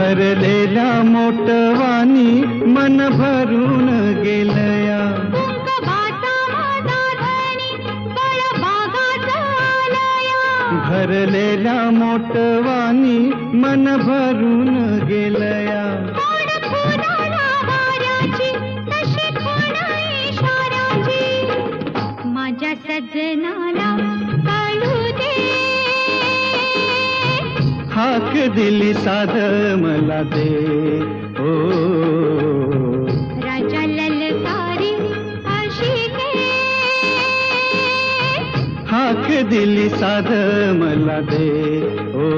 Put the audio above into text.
भरलेल्या मोटवानी मन भरून गेलया, भरलेल्या मोटवानी मन भरून गेलया. माझ्या सजनाला कळू दे, हाक दिली साध मला दे. ओ राजा ललकारी आशिके, हाक दिली साध मला दे. ओ